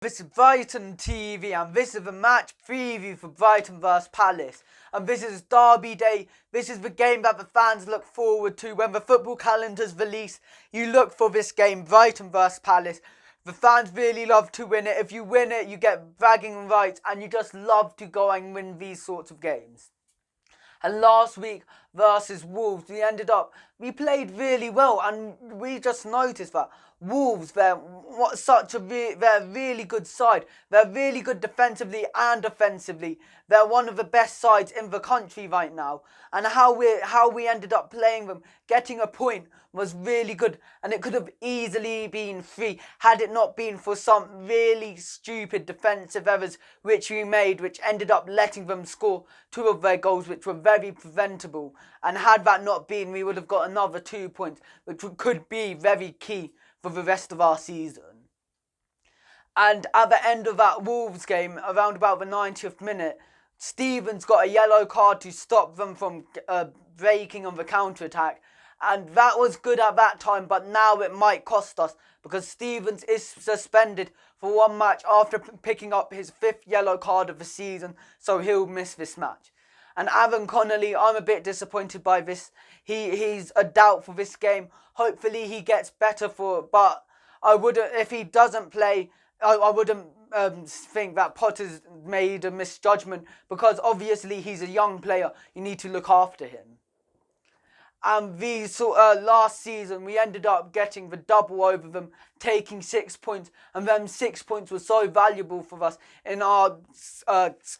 This is Brighton TV and this is the match preview for Brighton vs Palace. And this is Derby Day. This is the game that the fans look forward to when the football calendar's released. You look for this game, Brighton vs Palace. The fans really love to win it. If you win it, you get bragging rights and you just love to go and win these sorts of games. And last week versus Wolves, we played really well, and we just noticed that Wolves, they're really good side. They're really good defensively and offensively. They're one of the best sides in the country right now. And how we ended up playing them, getting a point, was really good. And it could have easily been 3 had it not been for some really stupid defensive errors which we made, which ended up letting them score 2 of their goals, which were very preventable. And had that not been, we would have got another 2 points, which could be very key for the rest of our season. And at the end of that Wolves game, around about the 90th minute, Stevens got a yellow card to stop them from breaking on the counter-attack. And that was good at that time, but now it might cost us because Stevens is suspended for 1 match after picking up his 5th yellow card of the season, so he'll miss this match. And Aaron Connolly, I'm a bit disappointed by this. He's a doubt for this game. Hopefully he gets better but I wouldn't, if he doesn't play, I wouldn't think that Potter's made a misjudgment, because obviously he's a young player. You need to look after him. And last season, we ended up getting the double over them, taking 6 points. And them 6 points were so valuable for us in our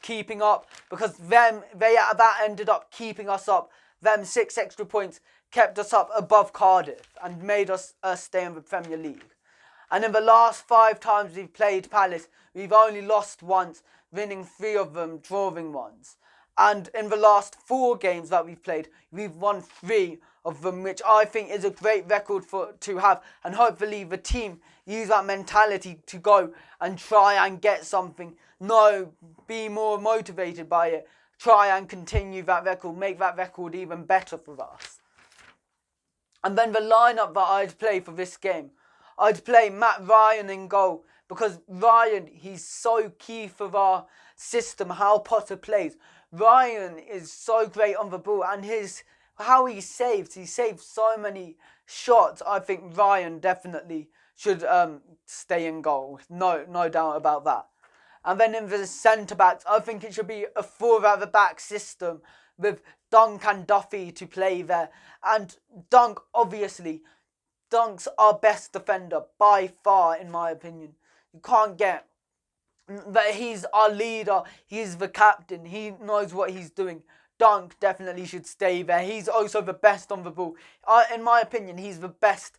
keeping up, because that ended up keeping us up. Them 6 extra points kept us up above Cardiff and made us stay in the Premier League. And in the last 5 times we've played Palace, we've only lost once, winning 3 of them, drawing ones. And in the last 4 games that we've played, we've won 3 of them, which I think is a great record to have. And hopefully the team use that mentality to go and try and get something. No, be more motivated by it. Try and continue that record, make that record even better for us. And then the lineup that I'd play for this game, I'd play Matt Ryan in goal, because Ryan, he's so key for our system, how Potter plays. Ryan is so great on the ball, and how he saves so many shots. I think Ryan definitely should stay in goal. No doubt about that. And then in the centre-backs, I think it should be a 4-at-the-back system with Dunk and Duffy to play there. And Dunk's our best defender by far, in my opinion. You can't get... But he's our leader, he's the captain, he knows what he's doing. Dunk definitely should stay there. He's also the best on the ball. In my opinion, he's the best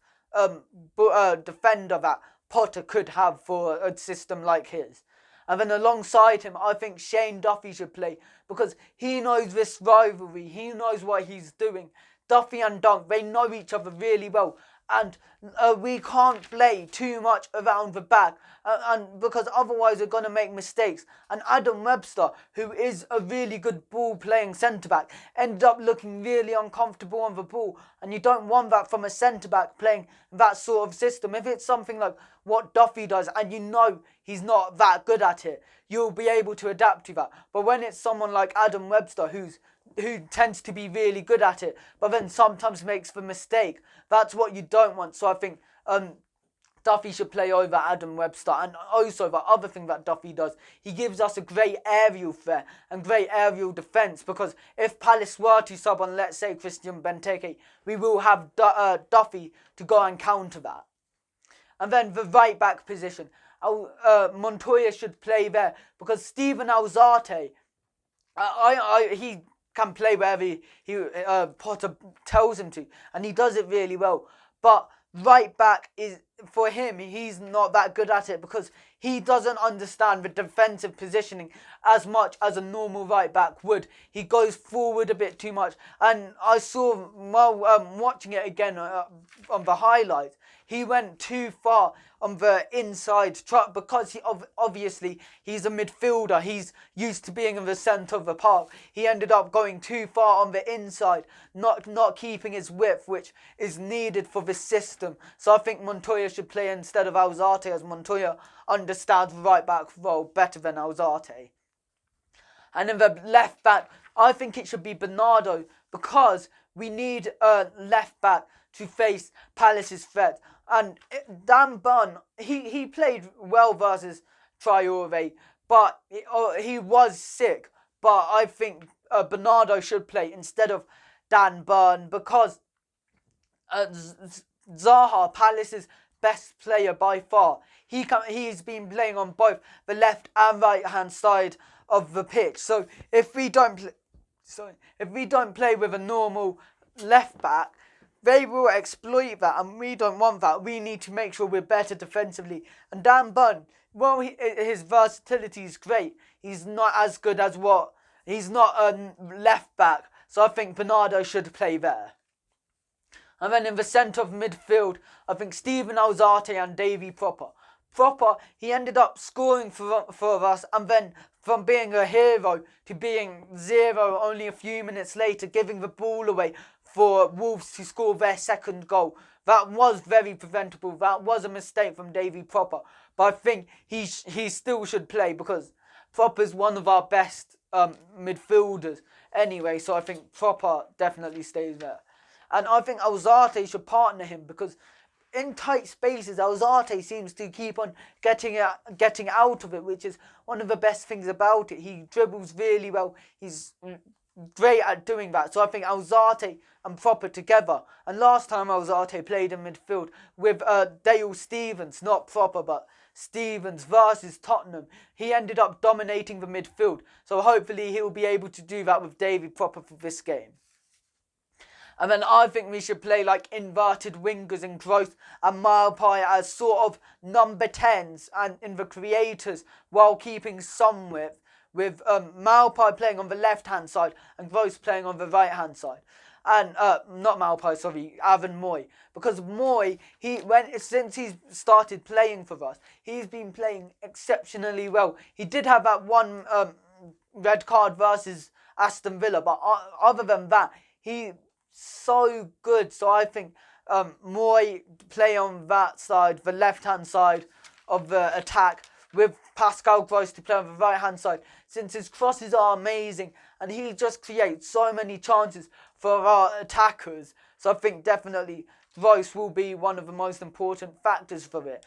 defender that Potter could have for a system like his. And then alongside him, I think Shane Duffy should play, because he knows this rivalry, he knows what he's doing. Duffy and Dunk, they know each other really well. And we can't play too much around the back, and because otherwise we're going to make mistakes. And Adam Webster, who is a really good ball-playing centre-back, ended up looking really uncomfortable on the ball. And you don't want that from a centre-back playing that sort of system. If it's something like what Duffy does, and you know he's not that good at it, you'll be able to adapt to that. But when it's someone like Adam Webster, who tends to be really good at it, but then sometimes makes the mistake, that's what you don't want. So I think Duffy should play over Adam Webster. And also the other thing that Duffy does, he gives us a great aerial threat and great aerial defence, because if Palace were to sub on, let's say, Christian Benteke, we will have Duffy to go and counter that. And then the right back position, Montoya should play there, because Steven Alzate, he can play wherever Potter tells him to, and he does it really well. But right back is, for him, he's not that good at it, because he doesn't understand the defensive positioning as much as a normal right back would. He goes forward a bit too much, and I saw while watching it again on the highlights, he went too far on the inside track because obviously he's a midfielder. He's used to being in the centre of the park. He ended up going too far on the inside, not keeping his width, which is needed for this system. So I think Montoya should play instead of Alzate, as Montoya understands the right back role better than Alzate. And in the left back, I think it should be Bernardo, because we need a left back to face Palace's threat. And Dan Burn, he played well versus Traore, but he was sick. But I think Bernardo should play instead of Dan Burn, because Zaha, Palace's best player by far, he's been playing on both the left and right hand side of the pitch. So if we don't play with a normal left back, they will exploit that, and we don't want that. We need to make sure we're better defensively. And Dan Burn, well, his versatility is great. He's not as good as he's not a left back. So I think Bernardo should play there. And then in the centre of midfield, I think Steven Alzate and Davy Pröpper. Pröpper, he ended up scoring for us, and then from being a hero to being zero only a few minutes later, giving the ball away for Wolves to score their second goal. That was very preventable. That was a mistake from Davy Pröpper. But I think he still should play, because Pröpper's one of our best midfielders anyway. So I think Pröpper definitely stays there. And I think Alzate should partner him, because in tight spaces, Alzate seems to keep on getting out of it, which is one of the best things about it. He dribbles really well. He's great at doing that. So I think Alzate and Pröpper together. And last time Alzate played in midfield with Dale Stephens, not Pröpper, but Stephens versus Tottenham, he ended up dominating the midfield. So hopefully he'll be able to do that with Davy Pröpper for this game. And then I think we should play like inverted wingers in Gross and Maupay as sort of number 10s and in the creators, while keeping some width, with Maupay playing on the left-hand side and Gross playing on the right-hand side. And not Maupay, sorry, Aaron Mooy. Because Mooy, since he's started playing for us, he's been playing exceptionally well. He did have that one red card versus Aston Villa, but other than that, he's so good. So I think Mooy play on that side, the left-hand side of the attack, with Pascal Gross to play on the right-hand side, since his crosses are amazing and he just creates so many chances for our attackers. So I think definitely Gross will be one of the most important factors for it.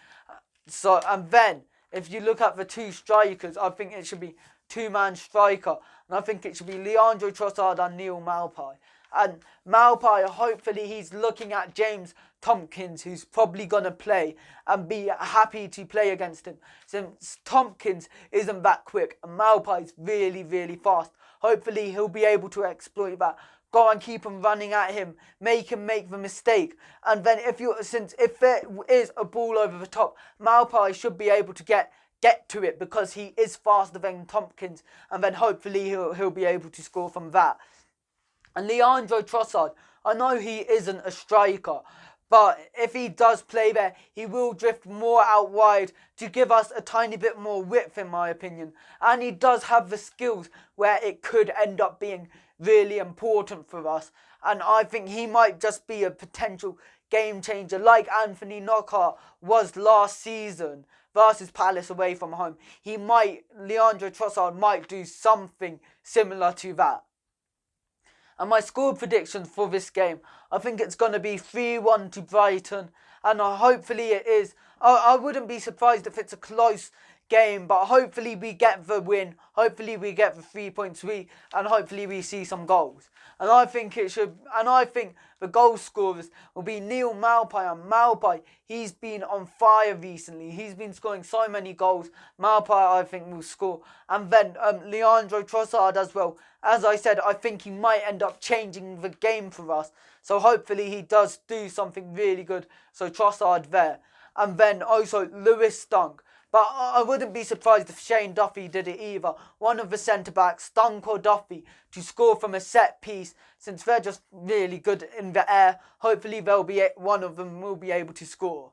So, and then if you look at the two strikers, I think it should be two-man striker, and I think it should be Leandro Trossard and Neil Maupay. And Maupay, hopefully he's looking at James Tompkins, who's probably going to play, and be happy to play against him, since Tompkins isn't that quick and Maupay's really, really fast. Hopefully he'll be able to exploit that. Go and keep him running at him, make him make the mistake. And then if there is a ball over the top, Maupay should be able to get to it, because he is faster than Tompkins, and then hopefully he'll be able to score from that. And Leandro Trossard, I know he isn't a striker, but if he does play there, he will drift more out wide to give us a tiny bit more width, in my opinion. And he does have the skills where it could end up being really important for us. And I think he might just be a potential game changer, like Anthony Knockaert was last season versus Palace away from home. Leandro Trossard might do something similar to that. And my score prediction for this game, I think it's going to be 3-1 to Brighton. And hopefully it is. I wouldn't be surprised if it's a close game, but hopefully we get the win. Hopefully we get the 3 points, and hopefully we see some goals. And I think the goal scorers will be Neil Maupay. And Maupay, he's been on fire recently. He's been scoring so many goals. Maupay, I think, will score. And then Leandro Trossard as well. As I said, I think he might end up changing the game for us. So hopefully he does do something really good. So Trossard there. And then also Lewis Dunk. But I wouldn't be surprised if Shane Duffy did it either. One of the centre-backs, Dunk or Duffy, to score from a set piece, since they're just really good in the air. Hopefully one of them will be able to score.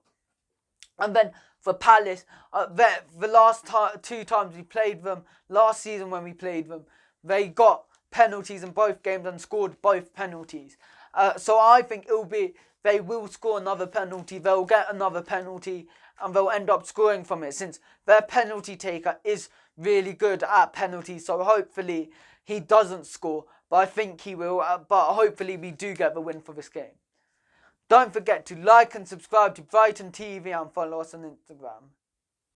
And then for Palace, the last two times we played them, last season when we played them, they got penalties in both games and scored both penalties. So I think they will score another penalty, they'll get another penalty, and they'll end up scoring from it, since their penalty taker is really good at penalties. So hopefully he doesn't score, but I think he will. But hopefully we do get the win for this game. Don't forget to like and subscribe to Brighton TV and follow us on Instagram.